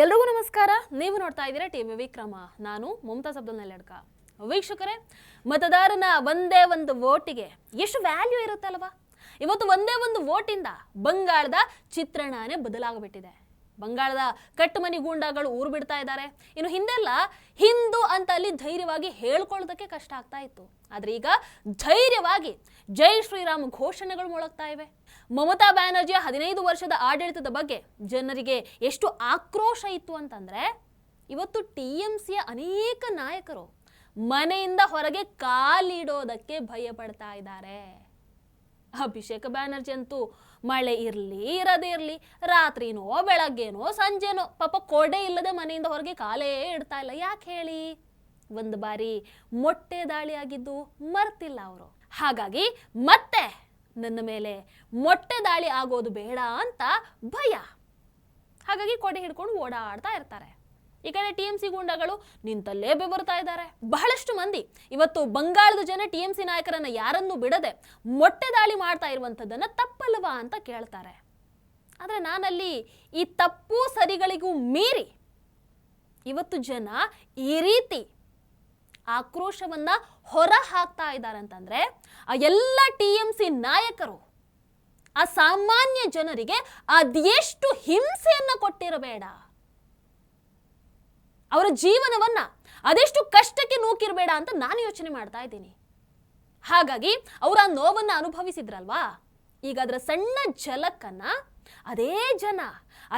ಎಲ್ರಿಗೂ ನಮಸ್ಕಾರ. ನೀವು ನೋಡ್ತಾ ಇದ್ದೀರಾ ಟಿವಿ ವಿಕ್ರಮ. ನಾನು ಮುಮ್ತಾಜ್ ಅಬ್ದುಲ್ ನೆಲ್ಲಡ್ಕ. ವೀಕ್ಷಕರೇ, ಮತದಾರನ ಒಂದೇ ಒಂದು ವೋಟಿಗೆ ಎಷ್ಟು ವ್ಯಾಲ್ಯೂ ಇರುತ್ತಲ್ವಾ? ಇವತ್ತು ಒಂದೇ ಒಂದು ವೋಟಿಂದ ಬಂಗಾಳದ ಚಿತ್ರಣನೇ ಬದಲಾಗಿಬಿಟ್ಟಿದೆ. ಬಂಗಾಳದ ಕಟ್ಟುಮನಿ ಗೂಂಡಾಗಳು ಊರು ಬಿಡ್ತಾ ಇದ್ದಾರೆ. ಇನ್ನು ಹಿಂದೆಲ್ಲ ಹಿಂದೂ ಅಂತ ಅಲ್ಲಿ ಧೈರ್ಯವಾಗಿ ಹೇಳ್ಕೊಳ್ಳೋದಕ್ಕೆ ಕಷ್ಟ ಆಗ್ತಾ ಇತ್ತು. ಆದ್ರೆ ಈಗ ಧೈರ್ಯವಾಗಿ ಜೈ ಶ್ರೀರಾಮ್ ಘೋಷಣೆಗಳು ಮೊಳಗ್ತಾ ಇವೆ. ಮಮತಾ ಬ್ಯಾನರ್ಜಿಯ 15 ವರ್ಷದ ಆಡಳಿತದ ಬಗ್ಗೆ ಜನರಿಗೆ ಎಷ್ಟು ಆಕ್ರೋಶ ಇತ್ತು ಅಂತಂದ್ರೆ, ಇವತ್ತು TMCಯ ಅನೇಕ ನಾಯಕರು ಮನೆಯಿಂದ ಹೊರಗೆ ಕಾಲಿಡೋದಕ್ಕೆ ಭಯ ಪಡ್ತಾ ಇದ್ದಾರೆ. ಅಭಿಷೇಕ್ ಬ್ಯಾನರ್ಜಿ ಅಂತೂ ಮಳೆ ಇರಲಿ ಇರದೇ ಇರಲಿ, ರಾತ್ರಿನೋ ಬೆಳಗ್ಗೆನೋ ಸಂಜೆನೋ ಪಾಪ ಕೊಡೆ ಇಲ್ಲದೆ ಮನೆಯಿಂದ ಹೊರಗೆ ಕಾಲೇ ಇಡ್ತಾ ಇಲ್ಲ. ಯಾಕೆ ಹೇಳಿ? ಒಂದು ಬಾರಿ ಮೊಟ್ಟೆ ದಾಳಿ ಆಗಿದ್ದು ಮರ್ತಿಲ್ಲ ಅವರು. ಹಾಗಾಗಿ ಮತ್ತೆ ನನ್ನ ಮೇಲೆ ಮೊಟ್ಟೆ ದಾಳಿ ಆಗೋದು ಬೇಡ ಅಂತ ಭಯ. ಹಾಗಾಗಿ ಕೊಡೆ ಹಿಡ್ಕೊಂಡು ಓಡಾಡ್ತಾ ಇರ್ತಾರೆ. ಈ ಕಡೆ TMC ಗೂಂಡಾಗಳು ನಿಂತಲ್ಲೇ ಬೆವರ್ತಾ ಇದ್ದಾರೆ. ಬಹಳಷ್ಟು ಮಂದಿ ಇವತ್ತು ಬಂಗಾಳದ ಜನ TMC ನಾಯಕರನ್ನ ಯಾರನ್ನೂ ಬಿಡದೆ ಮೊಟ್ಟೆ ದಾಳಿ ಮಾಡ್ತಾ ಇರುವಂಥದ್ದನ್ನ ತಪ್ಪಲ್ವಾ ಅಂತ ಕೇಳ್ತಾರೆ. ಆದ್ರೆ ನಾನಲ್ಲಿ ಈ ತಪ್ಪು ಸರಿಗಳಿಗೂ ಮೀರಿ ಇವತ್ತು ಜನ ಈ ರೀತಿ ಆಕ್ರೋಶವನ್ನ ಹೊರ ಹಾಕ್ತಾ ಇದ್ದಾರೆ ಅಂತಂದ್ರೆ, ಆ ಎಲ್ಲ TMC ನಾಯಕರು ಆ ಸಾಮಾನ್ಯ ಜನರಿಗೆ ಅದೆಷ್ಟು ಹಿಂಸೆಯನ್ನ ಕೊಟ್ಟಿರಬೇಡ, ಅವರ ಜೀವನವನ್ನ ಅದೆಷ್ಟು ಕಷ್ಟಕ್ಕೆ ನೂಕಿರಬೇಡ ಅಂತ ನಾನು ಯೋಚನೆ ಮಾಡ್ತಾ ಇದ್ದೀನಿ. ಹಾಗಾಗಿ ಅವರ ನೋವನ್ನ ಅನುಭವಿಸಿದ್ರಲ್ವಾ, ಈಗ ಅದರ ಸಣ್ಣ ಝಲಕನ್ನ ಅದೇ ಜನ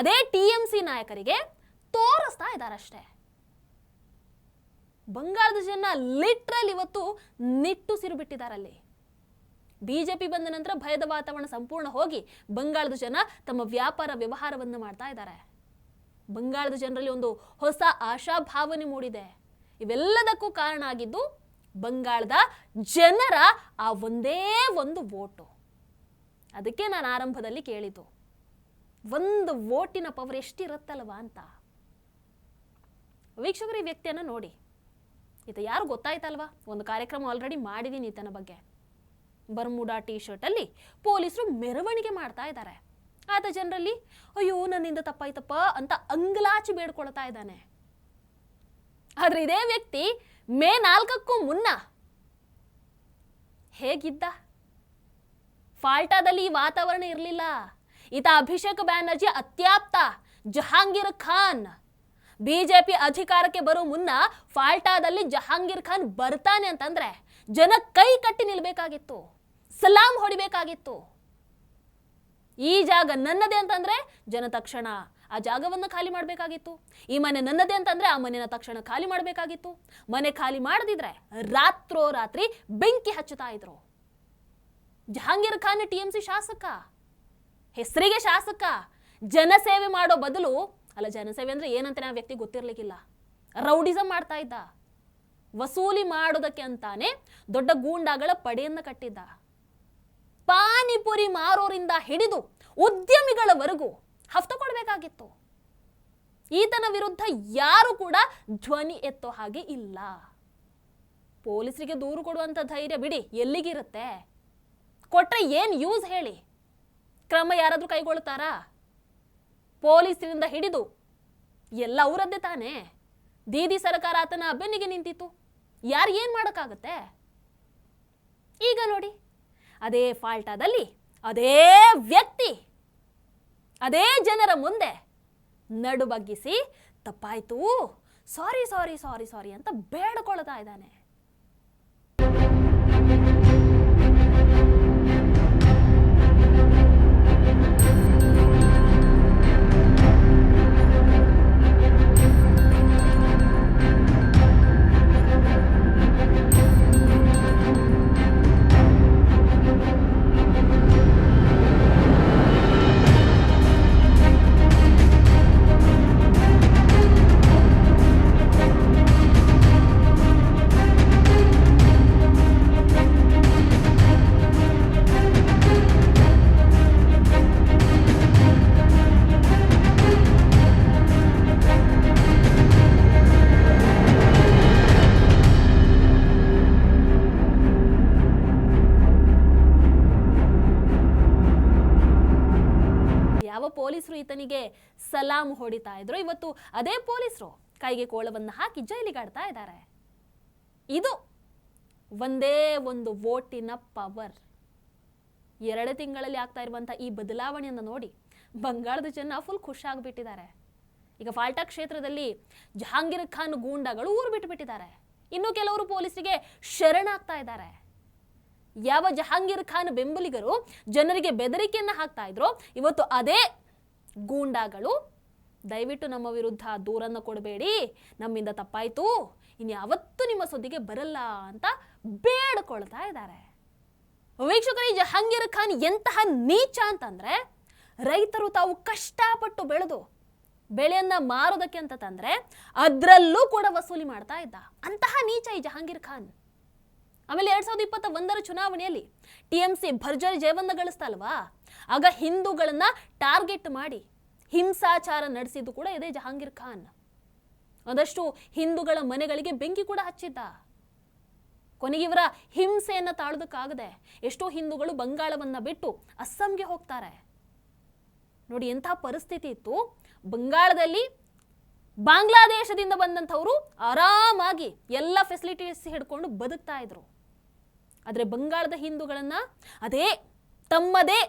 ಅದೇ TMC ನಾಯಕರಿಗೆ ತೋರಿಸ್ತಾ ಇದ್ದಾರಷ್ಟೇ. ಬಂಗಾಳದ ಜನ ಲಿಟ್ರಲ್ ಇವತ್ತು ನಿಟ್ಟುಸಿರು ಬಿಟ್ಟಿದ್ದಾರಲ್ಲಿ. BJP ಬಂದ ನಂತರ ಭಯದ ವಾತಾವರಣ ಸಂಪೂರ್ಣ ಹೋಗಿ ಬಂಗಾಳದ ಜನ ತಮ್ಮ ವ್ಯಾಪಾರ ವ್ಯವಹಾರವನ್ನು ಮಾಡ್ತಾ ಇದ್ದಾರೆ. ಬಂಗಾಳದ ಜನರಲ್ಲಿ ಒಂದು ಹೊಸ ಆಶಾಭಾವನೆ ಮೂಡಿದೆ. ಇವೆಲ್ಲದಕ್ಕೂ ಕಾರಣ ಆಗಿದ್ದು ಬಂಗಾಳದ ಜನರ ಆ ಒಂದೇ ಒಂದು ವೋಟು. ಅದಕ್ಕೆ ನಾನು ಆರಂಭದಲ್ಲಿ ಕೇಳಿದ್ದು, ಒಂದು ವೋಟಿನ ಪವರ್ ಎಷ್ಟಿರುತ್ತಲ್ವಾ ಅಂತ. ವೀಕ್ಷಕರು, ಈ ವ್ಯಕ್ತಿಯನ್ನ ನೋಡಿ. ಈತ ಯಾರು ಗೊತ್ತಾಯ್ತಲ್ವಾ? ಒಂದು ಕಾರ್ಯಕ್ರಮ ಆಲ್ರೆಡಿ ಮಾಡಿದೀನಿ ಈತನ ಬಗ್ಗೆ. ಬರ್ಮುಡಾ T-ಶರ್ಟ್ ಅಲ್ಲಿ ಪೊಲೀಸರು ಮೆರವಣಿಗೆ ಮಾಡ್ತಾ ಇದ್ದಾರೆ. ಆತ ಜನರಲ್ಲಿ ಅಯ್ಯೋ ನನ್ನಿಂದ ತಪ್ಪಾಯ್ತಪ್ಪ ಅಂತ ಅಂಗಲಾಚಿ ಬೇಡ್ಕೊಳ್ತಾ ಇದ್ದಾನೆ. ಆದ್ರೆ ಇದೇ ವ್ಯಕ್ತಿ ಮೇ 4ಕ್ಕೂ ಮುನ್ನ ಹೇಗಿದ್ದ? ಫಾಲ್ಟಾದಲ್ಲಿ ಈ ವಾತಾವರಣ ಇರಲಿಲ್ಲ. ಈತ ಅಭಿಷೇಕ್ ಬ್ಯಾನರ್ಜಿ ಅತ್ಯಾಪ್ತ ಜಹಾಂಗೀರ್ ಖಾನ್. BJP ಅಧಿಕಾರಕ್ಕೆ ಬರೋ ಮುನ್ನ ಫಾಲ್ಟಾದಲ್ಲಿ ಜಹಾಂಗೀರ್ ಖಾನ್ ಬರ್ತಾನೆ ಅಂತಂದ್ರೆ ಜನ ಕೈ ಕಟ್ಟಿ ನಿಲ್ಬೇಕಾಗಿತ್ತು, ಸಲಾಂ ಹೊಡಿಬೇಕಾಗಿತ್ತು. ಈ ಜಾಗ ನನ್ನದೇ ಅಂತಂದ್ರೆ ಜನ ತಕ್ಷಣ ಆ ಜಾಗವನ್ನು ಖಾಲಿ ಮಾಡಬೇಕಾಗಿತ್ತು. ಈ ಮನೆ ನನ್ನದೇ ಅಂತಂದ್ರೆ ಆ ಮನೆನ ತಕ್ಷಣ ಖಾಲಿ ಮಾಡಬೇಕಾಗಿತ್ತು. ಮನೆ ಖಾಲಿ ಮಾಡದಿದ್ರೆ ರಾತ್ರೋರಾತ್ರಿ ಬೆಂಕಿ ಹಚ್ಚುತ್ತಾ ಇದ್ರು. ಜಹಾಂಗೀರ್ ಖಾನ್ TMC ಶಾಸಕ, ಹೆಸರಿಗೆ ಶಾಸಕ. ಜನಸೇವೆ ಮಾಡೋ ಬದಲು, ಅಲ್ಲ ಜನಸೇವೆ ಅಂದ್ರೆ ಏನಂತ ಆ ವ್ಯಕ್ತಿ ಗೊತ್ತಿರ್ಲಿಕ್ಕಿಲ್ಲ, ರೌಡಿಸಂ ಮಾಡ್ತಾ ಇದ್ದ. ವಸೂಲಿ ಮಾಡೋದಕ್ಕೆ ಅಂತಾನೆ ದೊಡ್ಡ ಗೂಂಡಾಗಳ ಪಡೆಯನ್ನ ಕಟ್ಟಿದ್ದ. ಪಾನಿಪುರಿ ಮಾರೋರಿಂದ ಹಿಡಿದು ಉದ್ಯಮಿಗಳವರೆಗೂ ಹಫ್ತ ಕೊಡಬೇಕಾಗಿತ್ತು. ಈತನ ವಿರುದ್ಧ ಯಾರು ಕೂಡ ಧ್ವನಿ ಎತ್ತೋ ಹಾಗೆ ಇಲ್ಲ. ಪೊಲೀಸರಿಗೆ ದೂರು ಕೊಡುವಂತ ಧೈರ್ಯ ಬಿಡಿ ಎಲ್ಲಿಗಿರುತ್ತೆ? ಕೊಟ್ರೆ ಏನ್ ಯೂಸ್ ಹೇಳಿ? ಕ್ರಮ ಯಾರಾದ್ರೂ ಕೈಗೊಳ್ತಾರಾ? ಪೊಲೀಸರಿಂದ ಹಿಡಿದು ಎಲ್ಲ ಅವರದ್ದೇ ತಾನೇ. ದೀದಿ ಸರ್ಕಾರ ಆತನ ಬೆನ್ನಿಗೆ ನಿಂತಿತ್ತು. ಯಾರು ಏನ್ ಮಾಡಕ್ಕಾಗತ್ತೆ? ಈಗ ನೋಡಿ, ಅದೇ ಫಾಲ್ಟಾದಲ್ಲಿ ಅದೇ ವ್ಯಕ್ತಿ ಅದೇ ಜನರ ಮುಂದೆ ನಡು ಬಗ್ಗಿಸಿ ತಪ್ಪಾಯ್ತು, ಸಾರಿ ಸಾರಿ ಸಾರಿ ಸಾರಿ ಅಂತ ಬೇಡ್ಕೊಳ್ತಾ ಇದ್ದಾನೆ. ಪೊಲೀಸರು ಈತನಿಗೆ ಸಲಾಂ ಹೊಡಿತಾ ಇದ್ರು, ಇವತ್ತು ಅದೇ ಪೊಲೀಸರು ಕೈಗೆ ಕೋಳವನ್ನು ಹಾಕಿ ಜೈಲಿಗಾಡ್ತಾ ಇದ್ದಾರೆ. ಇದು ಒಂದೇ ಒಂದು ವೋಟಿನ ಪವರ್. 2 ತಿಂಗಳಲ್ಲಿ ಆಗ್ತಾ ಇರುವಂಥ ಈ ಬದಲಾವಣೆಯನ್ನು ನೋಡಿ ಬಂಗಾಳದ ಜನ ಫುಲ್ ಖುಷಿಯಾಗ್ಬಿಟ್ಟಿದ್ದಾರೆ. ಈಗ ಫಾಲ್ಟಾ ಕ್ಷೇತ್ರದಲ್ಲಿ ಜಹಾಂಗೀರ್ ಖಾನ್ ಗೂಂಡಾಗಳು ಊರು ಬಿಟ್ಟುಬಿಟ್ಟಿದ್ದಾರೆ. ಇನ್ನು ಕೆಲವರು ಪೊಲೀಸರಿಗೆ ಶರಣಾಗ್ತಾ ಇದ್ದಾರೆ. ಯಾವ ಜಹಾಂಗೀರ್ ಖಾನ್ ಬೆಂಬಲಿಗರು ಜನರಿಗೆ ಬೆದರಿಕೆಯನ್ನ ಹಾಕ್ತಾ ಇದ್ರು, ಇವತ್ತು ಅದೇ ಗೂಂಡಾಗಳು ದಯವಿಟ್ಟು ನಮ್ಮ ವಿರುದ್ಧ ದೂರನ್ನು ಕೊಡಬೇಡಿ, ನಮ್ಮಿಂದ ತಪ್ಪಾಯ್ತು, ಇನ್ಯಾವತ್ತೂ ನಿಮ್ಮ ಸುದ್ದಿಗೆ ಬರಲ್ಲ ಅಂತ ಬೇಡ್ಕೊಳ್ತಾ ಇದ್ದಾರೆ. ವೀಕ್ಷಕರೇ, ಜಹಾಂಗೀರ್ ಖಾನ್ ಎಂತಹ ನೀಚ ಅಂತಂದ್ರೆ, ರೈತರು ತಾವು ಕಷ್ಟಪಟ್ಟು ಬೆಳೆದು ಬೆಳೆಯನ್ನ ಮಾರೋದಕ್ಕೆ ಅಂತ ತಂದ್ರೆ ಅದರಲ್ಲೂ ಕೂಡ ವಸೂಲಿ ಮಾಡ್ತಾ ಇದ್ದ. ಅಂತಹ ನೀಚ ಈ ಜಹಾಂಗೀರ್ ಖಾನ್. ಆಮೇಲೆ 2021 ಚುನಾವಣೆಯಲ್ಲಿ TMC ಭರ್ಜರಿ ಜಯವನ್ನ ಗಳಿಸ್ತಾ ಅಲ್ವಾ, ಆಗ ಹಿಂದೂಗಳನ್ನ ಟಾರ್ಗೆಟ್ ಮಾಡಿ ಹಿಂಸಾಚಾರ ನಡೆಸಿದ್ದು ಕೂಡ ಇದೇ ಜಹಾಂಗೀರ್ ಖಾನ್. ಒಂದಷ್ಟು ಹಿಂದೂಗಳ ಮನೆಗಳಿಗೆ ಬೆಂಕಿ ಕೂಡ ಹಚ್ಚಿದ್ದ. ಕೊನೆಗೆ ಇವರ ಹಿಂಸೆಯನ್ನ ತಾಳೋದಕ್ಕಾಗದೆ ಎಷ್ಟೋ ಹಿಂದೂಗಳು ಬಂಗಾಳವನ್ನ ಬಿಟ್ಟು ಅಸ್ಸಾಂಗೆ ಹೋಗ್ತಾರೆ. ನೋಡಿ ಎಂತಹ ಪರಿಸ್ಥಿತಿ ಇತ್ತು. ಬಂಗಾಳದಲ್ಲಿ ಬಾಂಗ್ಲಾದೇಶದಿಂದ ಬಂದಂಥವರು ಆರಾಮಾಗಿ ಎಲ್ಲ ಫೆಸಿಲಿಟೀಸ್ ಹಿಡ್ಕೊಂಡು ಬದುಕ್ತಾ ಇದ್ರು. ಆದರೆ ಬಂಗಾಳದ ಹಿಂದೂಗಳನ್ನ ಅದೇ ತಮ್ಮದೇ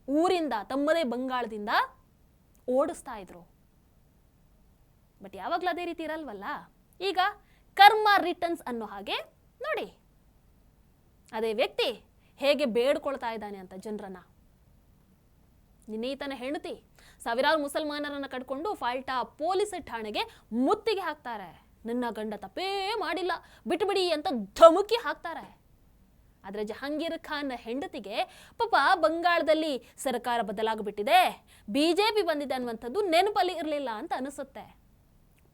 ಊರಿಂದ, ತಮ್ಮದೇ ಬಂಗಾಳದಿಂದ ಓಡಿಸ್ತಾ ಇದ್ರು. ಬಟ್ ಯಾವಾಗಲೂ ಅದೇ ರೀತಿ ಇರಲ್ವಲ್ಲ. ಈಗ ಕರ್ಮ ರಿಟರ್ನ್ಸ್ ಅನ್ನೋ ಹಾಗೆ ನೋಡಿ, ಅದೇ ವ್ಯಕ್ತಿ ಹೇಗೆ ಬೇಡ್ಕೊಳ್ತಾ ಇದ್ದಾನೆ ಅಂತ ಜನರನ್ನ. ನಿನ್ನೆ ಈತನ ಹೆಂಡತಿ ಸಾವಿರಾರು ಮುಸಲ್ಮಾನರನ್ನ ಕಟ್ಕೊಂಡು ಫಾಲ್ಟಾ ಪೊಲೀಸ್ ಠಾಣೆಗೆ ಮುತ್ತಿಗೆ ಹಾಕ್ತಾರೆ. ನನ್ನ ಗಂಡ ತಪ್ಪೇ ಮಾಡಿಲ್ಲ, ಬಿಟ್ಬಿಡಿ ಅಂತ ಧಮಕಿ ಹಾಕ್ತಾರೆ. ಆದರೆ ಜಹಾಂಗೀರ್ ಖಾನ್ ಹೆಂಡತಿಗೆ ಪಾಪ ಬಂಗಾಳದಲ್ಲಿ ಸರ್ಕಾರ ಬದಲಾಗ್ಬಿಟ್ಟಿದೆ, BJP ಬಂದಿದೆ ಅನ್ನುವಂಥದ್ದು ನೆನಪಲ್ಲಿ ಇರಲಿಲ್ಲ ಅಂತ ಅನಿಸುತ್ತೆ.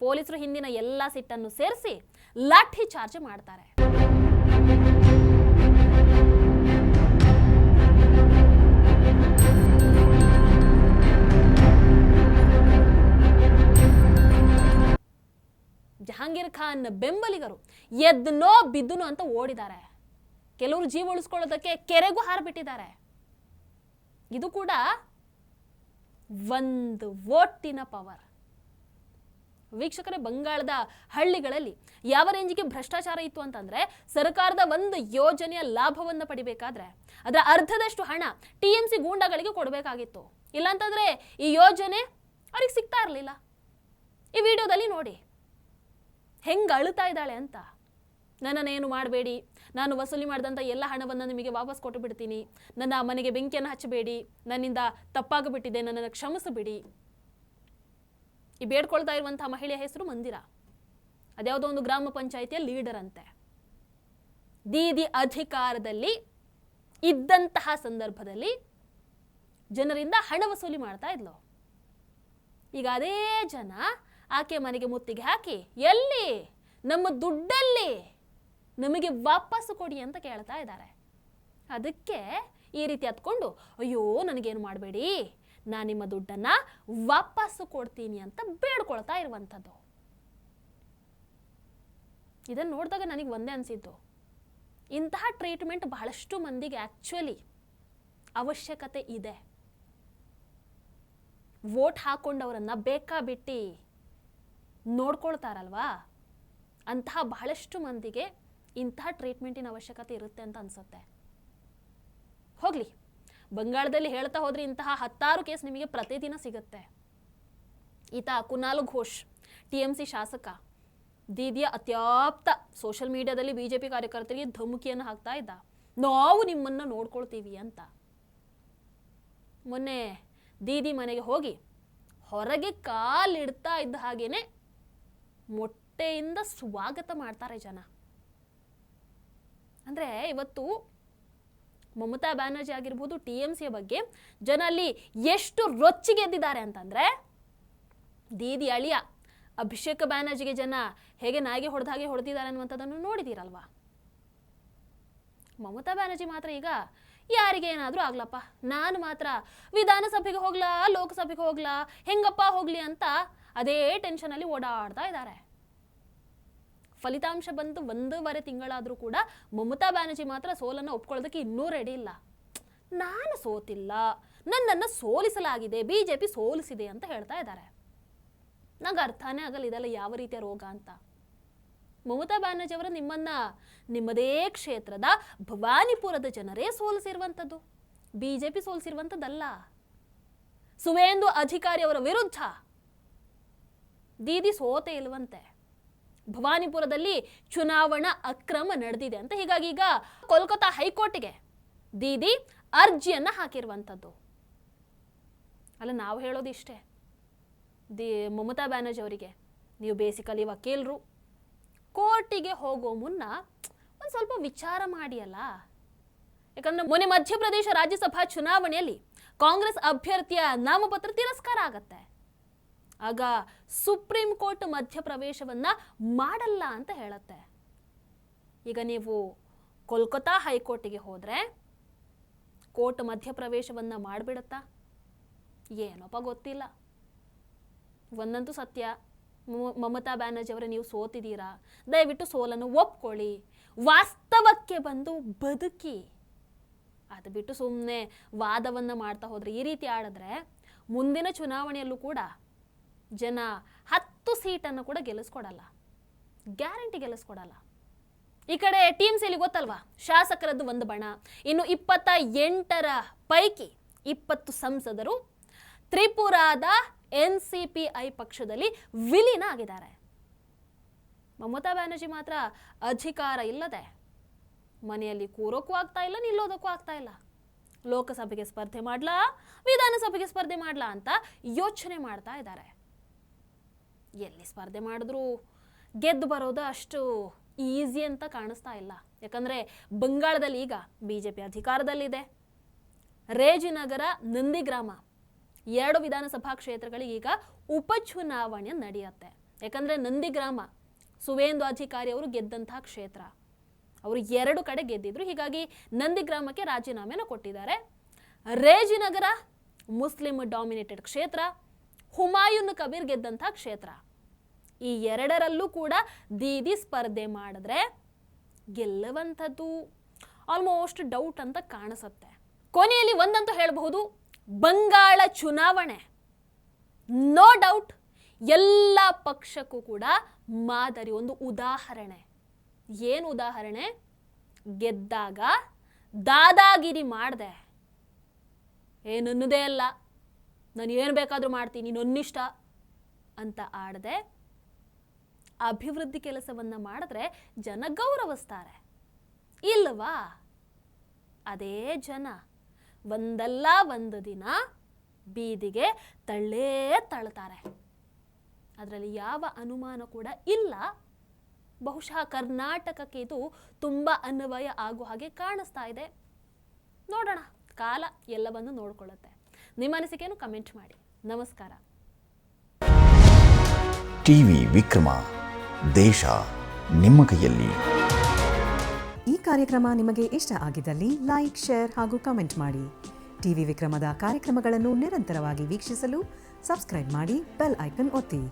ಪೊಲೀಸರು ಹಿಂದಿನ ಎಲ್ಲ ಸಿಟ್ಟನ್ನು ಸೇರಿಸಿ ಲಾಠಿ ಚಾರ್ಜ್ ಮಾಡ್ತಾರೆ. ಜಹಾಂಗೀರ್ ಖಾನ್ ಬೆಂಬಲಿಗರು ಎದ್ನೋ ಬಿದ್ದುನೋ ಅಂತ ಓಡಿದ್ದಾರೆ. ಕೆಲವರು ಜೀವ ಉಳಿಸ್ಕೊಳ್ಳೋದಕ್ಕೆ ಕೆರೆಗೂ ಹಾರಿಬಿಟ್ಟಿದ್ದಾರೆ. ಇದು ಕೂಡ ಒಂದು ವೋಟಿನ ಪವರ್. ವೀಕ್ಷಕರೇ, ಬಂಗಾಳದ ಹಳ್ಳಿಗಳಲ್ಲಿ ಯಾವ ರೇಂಜಿಗೆ ಭ್ರಷ್ಟಾಚಾರ ಇತ್ತು ಅಂತಂದ್ರೆ, ಸರ್ಕಾರದ ಒಂದು ಯೋಜನೆಯ ಲಾಭವನ್ನು ಪಡಿಬೇಕಾದ್ರೆ ಅದರ ಅರ್ಧದಷ್ಟು ಹಣ TMC ಗೂಂಡಾಗಳಿಗೆ ಕೊಡಬೇಕಾಗಿತ್ತು. ಇಲ್ಲಾಂತಂದ್ರೆ ಈ ಯೋಜನೆ ಅವ್ರಿಗೆ ಸಿಗ್ತಾ ಇರಲಿಲ್ಲ. ಈ ವಿಡಿಯೋದಲ್ಲಿ ನೋಡಿ ಹೆಂಗೆ ಅಳುತ್ತಾ ಇದ್ದಾಳೆ ಅಂತ. ನನ್ನನ್ನೇನು ಮಾಡಬೇಡಿ, ನಾನು ವಸೂಲಿ ಮಾಡಿದಂಥ ಎಲ್ಲ ಹಣವನ್ನು ನಿಮಗೆ ವಾಪಸ್ ಕೊಟ್ಟು ಬಿಡ್ತೀನಿ, ನನ್ನ ಮನೆಗೆ ಬೆಂಕಿಯನ್ನು ಹಚ್ಚಬೇಡಿ, ನನ್ನಿಂದ ತಪ್ಪಾಗಿಬಿಟ್ಟಿದೆ, ನನ್ನನ್ನು ಕ್ಷಮಿಸಿಬಿಡಿ. ಈ ಬೇಡ್ಕೊಳ್ತಾ ಇರುವಂತಹ ಮಹಿಳೆಯ ಹೆಸರು ಮಂದಿರ. ಅದ್ಯಾವುದೋ ಒಂದು ಗ್ರಾಮ ಪಂಚಾಯಿತಿಯ ಲೀಡರ್ ಅಂತೆ. ದೀದಿ ಅಧಿಕಾರದಲ್ಲಿ ಇದ್ದಂತಹ ಸಂದರ್ಭದಲ್ಲಿ ಜನರಿಂದ ಹಣ ವಸೂಲಿ ಮಾಡ್ತಾ ಇದ್ಲು. ಈಗ ಅದೇ ಜನ ಆಕೆ ಮನೆಗೆ ಮುತ್ತಿಗೆ ಹಾಕಿ, ಎಲ್ಲಿ ನಮ್ಮ ದುಡ್ಡಲ್ಲಿ ನಮಗೆ ವಾಪಸ್ಸು ಕೊಡಿ ಅಂತ ಕೇಳ್ತಾ ಇದ್ದಾರೆ. ಅದಕ್ಕೆ ಈ ರೀತಿ ಹತ್ಕೊಂಡು, ಅಯ್ಯೋ ನನಗೇನು ಮಾಡಬೇಡಿ, ನಾನು ನಿಮ್ಮ ದುಡ್ಡನ್ನ ವಾಪಸ್ಸು ಕೊಡ್ತೀನಿ ಅಂತ ಬೇಡ್ಕೊಳ್ತಾ ಇರುವಂಥದ್ದು. ಇದನ್ನು ನೋಡಿದಾಗ ನನಗೆ ಒಂದೇ ಅನಿಸಿದ್ದು, ಇಂತಹ ಟ್ರೀಟ್ಮೆಂಟ್ ಬಹಳಷ್ಟು ಮಂದಿಗೆ ಆ್ಯಕ್ಚುಲಿ ಅವಶ್ಯಕತೆ ಇದೆ. ವೋಟ್ ಹಾಕೊಂಡವರನ್ನ ಬೇಕಾಬಿಟ್ಟಿ ನೋಡ್ಕೊಳ್ತಾರಲ್ವಾ, ಅಂತಹ ಬಹಳಷ್ಟು ಮಂದಿಗೆ ಇಂತಹ ಟ್ರೀಟ್ಮೆಂಟಿನ ಅವಶ್ಯಕತೆ ಇರುತ್ತೆ ಅಂತ ಅನ್ಸುತ್ತೆ. ಹೋಗ್ಲಿ, ಬಂಗಾಳದಲ್ಲಿ ಹೇಳ್ತಾ ಹೋದ್ರೆ ಇಂತಹ 10 ಕೇಸ್ ನಿಮಗೆ ಪ್ರತಿದಿನ ಸಿಗುತ್ತೆ. ಈತ ಕುನಾಲ್ ಘೋಷ್ TMC ಶಾಸಕ, ದೀದಿಯ ಅತ್ಯಾಪ್ತ, ಸೋಷಿಯಲ್ ಮೀಡಿಯಾದಲ್ಲಿ BJP ಕಾರ್ಯಕರ್ತರಿಗೆ ಧಮಕಿಯನ್ನು ಹಾಕ್ತಾ ಇದ್ದ, ನಾವು ನಿಮ್ಮನ್ನ ನೋಡ್ಕೊಳ್ತೀವಿ ಅಂತ. ಮೊನ್ನೆ ದೀದಿ ಮನೆಗೆ ಹೋಗಿ ಹೊರಗೆ ಕಾಲಿಡ್ತಾ ಇದ್ದ ಹಾಗೇನೆ ಮೊಟ್ಟೆಯಿಂದ ಸ್ವಾಗತ ಮಾಡ್ತಾರೆ ಜನ. ಅಂದ್ರೆ ಇವತ್ತು ಮಮತಾ ಬ್ಯಾನರ್ಜಿ ಆಗಿರ್ಬೋದು, TMCಯ ಬಗ್ಗೆ ಜನ ಅಲ್ಲಿ ಎಷ್ಟು ರೊಚ್ಚಿಗೆದ್ದಿದ್ದಾರೆ ಅಂತಂದ್ರೆ, ದೀದಿ ಅಳಿಯ ಅಭಿಷೇಕ್ ಬ್ಯಾನರ್ಜಿಗೆ ಜನ ಹೇಗೆ ನಾಯಿಗೆ ಹೊಡೆದಾಗೆ ಹೊಡೆದಿದ್ದಾರೆ ಅನ್ನುವಂಥದ್ದನ್ನು ನೋಡಿದ್ದೀರಲ್ವಾ. ಮಮತಾ ಬ್ಯಾನರ್ಜಿ ಮಾತ್ರ ಈಗ ಯಾರಿಗೆ ಏನಾದರೂ ಆಗ್ಲಪ್ಪ, ನಾನು ಮಾತ್ರ ವಿಧಾನಸಭೆಗೆ ಹೋಗ್ಲಾ, ಲೋಕಸಭೆಗೆ ಹೋಗ್ಲಾ, ಹೆಂಗಪ್ಪ ಹೋಗ್ಲಿ ಅಂತ ಅದೇ ಟೆನ್ಷನಲ್ಲಿ ಓಡಾಡ್ತಾ ಇದ್ದಾರೆ. ಫಲಿತಾಂಶ ಬಂದು 1.5 ತಿಂಗಳಾದರೂ ಕೂಡ ಮಮತಾ ಬ್ಯಾನರ್ಜಿ ಮಾತ್ರ ಸೋಲನ್ನು ಒಪ್ಕೊಳ್ಳೋದಕ್ಕೆ ಇನ್ನೂ ರೆಡಿ ಇಲ್ಲ. ನಾನು ಸೋತಿಲ್ಲ, ನನ್ನನ್ನು ಸೋಲಿಸಲಾಗಿದೆ, BJP ಸೋಲಿಸಿದೆ ಅಂತ ಹೇಳ್ತಾ ಇದ್ದಾರೆ. ನಂಗೆ ಅರ್ಥನೇ ಆಗಲ್ಲ ಇದೆಲ್ಲ ಯಾವ ರೀತಿಯ ರೋಗ ಅಂತ. ಮಮತಾ ಬ್ಯಾನರ್ಜಿ ಅವರು ನಿಮ್ಮದೇ ಕ್ಷೇತ್ರದ ಭವಾನಿಪುರದ ಜನರೇ ಸೋಲಿಸಿರುವಂಥದ್ದು, ಬಿಜೆಪಿ ಸೋಲಿಸಿರುವಂಥದ್ದಲ್ಲ. ಸುವೇಂದು ಅಧಿಕಾರಿ ಅವರ ವಿರುದ್ಧ ದೀದಿ ಸೋತೆ ಇಲ್ವಂತೆ. ಭವಾನಿಪುರದಲ್ಲಿ ಚುನಾವಣಾ ಅಕ್ರಮ ನಡೆದಿದೆ ಅಂತ ಹೀಗಾಗಿ ಈಗ ಕೋಲ್ಕತ್ತಾ ಹೈಕೋರ್ಟ್ಗೆ ದೀದಿ ಅರ್ಜಿಯನ್ನ ಹಾಕಿರುವಂಥದ್ದು. ಅಲ್ಲ, ನಾವು ಹೇಳೋದಿಷ್ಟೇ, ಮಮತಾ ಬ್ಯಾನರ್ಜಿ ಅವರಿಗೆ, ನೀವು ಬೇಸಿಕಲಿ ವಕೀಲರು, ಕೋರ್ಟಿಗೆ ಹೋಗೋ ಮುನ್ನ ಒಂದು ಸ್ವಲ್ಪ ವಿಚಾರ ಮಾಡಿ ಅಲ್ಲ. ಯಾಕಂದ್ರೆ ಮೊನ್ನೆ ಮಧ್ಯಪ್ರದೇಶ ರಾಜ್ಯಸಭಾ ಚುನಾವಣೆಯಲ್ಲಿ ಕಾಂಗ್ರೆಸ್ ಅಭ್ಯರ್ಥಿಯ ನಾಮಪತ್ರ ತಿರಸ್ಕಾರ ಆಗತ್ತೆ. ಆಗ ಸುಪ್ರೀಂ ಕೋರ್ಟ್ ಮಧ್ಯಪ್ರವೇಶವನ್ನ ಮಾಡಲ್ಲ ಅಂತ ಹೇಳತ್ತೆ. ಈಗ ನೀವು ಕೋಲ್ಕತ್ತಾ ಹೈಕೋರ್ಟಿಗೆ ಹೋದ್ರೆ ಕೋರ್ಟ್ ಮಧ್ಯಪ್ರವೇಶವನ್ನ ಮಾಡಿಬಿಡತ್ತಾ? ಏನೋಪ್ಪ ಗೊತ್ತಿಲ್ಲ. ಒಂದಂತೂ ಸತ್ಯ, ಮಮತಾ ಬ್ಯಾನರ್ಜಿ ಅವರೇ, ನೀವು ಸೋತಿದ್ದೀರಾ, ದಯವಿಟ್ಟು ಸೋಲನ್ನು ಒಪ್ಕೊಳ್ಳಿ, ವಾಸ್ತವಕ್ಕೆ ಬಂದು ಬದುಕಿ. ಅದು ಬಿಟ್ಟು ಸುಮ್ಮನೆ ವಾದವನ್ನ ಮಾಡ್ತಾ ಹೋದ್ರೆ, ಈ ರೀತಿ ಆಡಿದ್ರೆ ಮುಂದಿನ ಚುನಾವಣೆಯಲ್ಲೂ ಕೂಡ ಜನ 10 ಸೀಟನ್ನು ಕೂಡ ಗೆಲ್ಲಿಸ್ಕೊಡಲ್ಲ, ಗ್ಯಾರಂಟಿ ಗೆಲ್ಲಿಸ್ಕೊಡಲ್ಲ. ಈ ಕಡೆ ಟೀಮ್ಸ್ ಇಲ್ಲಿ ಗೊತ್ತಲ್ವಾ, ಶಾಸಕರದ್ದು ಒಂದು ಬಣ, ಇನ್ನು 28ರ ಪೈಕಿ 20 ಸಂಸದರು ತ್ರಿಪುರಾದ NCPI ಪಕ್ಷದಲ್ಲಿ ವಿಲೀನ ಆಗಿದ್ದಾರೆ. ಮಮತಾ ಬ್ಯಾನರ್ಜಿ ಮಾತ್ರ ಅಧಿಕಾರ ಇಲ್ಲದೆ ಮನೆಯಲ್ಲಿ ಕೂರೋಕ್ಕೂ ಆಗ್ತಾ ಇಲ್ಲ, ನಿಲ್ಲೋದಕ್ಕೂ ಆಗ್ತಾ ಇಲ್ಲ. ಲೋಕಸಭೆಗೆ ಸ್ಪರ್ಧೆ ಮಾಡ್ಲಾ, ವಿಧಾನಸಭೆಗೆ ಸ್ಪರ್ಧೆ ಮಾಡ್ಲಾ ಅಂತ ಯೋಚನೆ ಮಾಡ್ತಾ ಇದ್ದಾರೆ. ಎಲ್ಲಿ ಸ್ಪರ್ಧೆ ಮಾಡಿದ್ರು ಗೆದ್ದು ಬರೋದು ಅಷ್ಟು ಈಸಿ ಅಂತ ಕಾಣಿಸ್ತಾ ಇಲ್ಲ. ಯಾಕಂದ್ರೆ ಬಂಗಾಳದಲ್ಲಿ ಈಗ ಬಿಜೆಪಿ ಅಧಿಕಾರದಲ್ಲಿದೆ. ರೇಜಿನಗರ, ನಂದಿಗ್ರಾಮ 2 ವಿಧಾನಸಭಾ ಕ್ಷೇತ್ರಗಳಿಗೆ ಈಗ ಉಪಚುನಾವಣೆ ನಡೆಯುತ್ತೆ. ಯಾಕಂದ್ರೆ ನಂದಿಗ್ರಾಮ ಸುವೇಂದು ಅಧಿಕಾರಿ ಅವರು ಗೆದ್ದಂತಹ ಕ್ಷೇತ್ರ, ಅವರು 2 ಕಡೆ ಗೆದ್ದಿದ್ರು. ಹೀಗಾಗಿ ನಂದಿಗ್ರಾಮಕ್ಕೆ ರಾಜೀನಾಮೆನ ಕೊಟ್ಟಿದ್ದಾರೆ. ರೇಜಿನಗರ ಮುಸ್ಲಿಂ ಡಾಮಿನೇಟೆಡ್ ಕ್ಷೇತ್ರ, ಹುಮಾಯೂನ್ ಕಬೀರ್ ಗೆದ್ದಂತಹ ಕ್ಷೇತ್ರ. ಈ 2ರಲ್ಲೂ ಕೂಡ ದೀದಿ ಸ್ಪರ್ಧೆ ಮಾಡಿದ್ರೆ ಗೆಲ್ಲುವಂಥದ್ದು ಆಲ್ಮೋಸ್ಟ್ ಡೌಟ್ ಅಂತ ಕಾಣಿಸುತ್ತೆ. ಕೊನೆಯಲ್ಲಿ ಒಂದಂತೂ ಹೇಳಬಹುದು, ಬಂಗಾಳ ಚುನಾವಣೆ ನೋ ಡೌಟ್ ಎಲ್ಲ ಪಕ್ಷಕ್ಕೂ ಕೂಡ ಮಾದರಿ, ಒಂದು ಉದಾಹರಣೆ. ಏನು ಉದಾಹರಣೆ? ಗೆದ್ದಾಗ ದಾದಾಗಿರಿ ಮಾಡಿದೆ, ನನ್ನದೇ ಅಲ್ಲ, ನಾನು ಏನು ಬೇಕಾದರೂ ಮಾಡ್ತೀನಿ, ನನ್ನಿಷ್ಟ ಅಂತ ಆಡದೆ ಅಭಿವೃದ್ಧಿ ಕೆಲಸವನ್ನ ಮಾಡಿದ್ರೆ ಜನ ಗೌರವಿಸ್ತಾರೆ ಇಲ್ವಾ? ಅದೇ ಜನ ಒಂದಲ್ಲ ಒಂದು ದಿನ ಬೀದಿಗೆ ತಳ್ತಾರೆ. ಅದರಲ್ಲಿ ಯಾವ ಅನುಮಾನ ಕೂಡ ಇಲ್ಲ. ಬಹುಶಃ ಕರ್ನಾಟಕಕ್ಕೆ ಇದು ತುಂಬ ಅನ್ವಯ ಆಗೋ ಹಾಗೆ ಕಾಣಿಸ್ತಾ ಇದೆ. ನೋಡೋಣ, ಕಾಲ ಎಲ್ಲವನ್ನು ನೋಡ್ಕೊಳ್ಳುತ್ತೆ. ನಿಮ್ಮ ಅನಿಸಿಕೆಯನ್ನು ಕಮೆಂಟ್ ಮಾಡಿ. ನಮಸ್ಕಾರ. ಟಿವಿ ವಿಕ್ರಮ, ದೇಶ ನಿಮ್ಮ ಕೈಯಲ್ಲಿ. ಈ ಕಾರ್ಯಕ್ರಮ ನಿಮಗೆ ಇಷ್ಟ ಆಗಿದ್ದಲ್ಲಿ ಲೈಕ್, ಶೇರ್ ಹಾಗೂ ಕಮೆಂಟ್ ಮಾಡಿ. ಟಿವಿ ವಿಕ್ರಮದ ಕಾರ್ಯಕ್ರಮಗಳನ್ನು ನಿರಂತರವಾಗಿ ವೀಕ್ಷಿಸಲು ಸಬ್ಸ್ಕ್ರೈಬ್ ಮಾಡಿ, ಬೆಲ್ ಐಕನ್ ಒತ್ತಿ.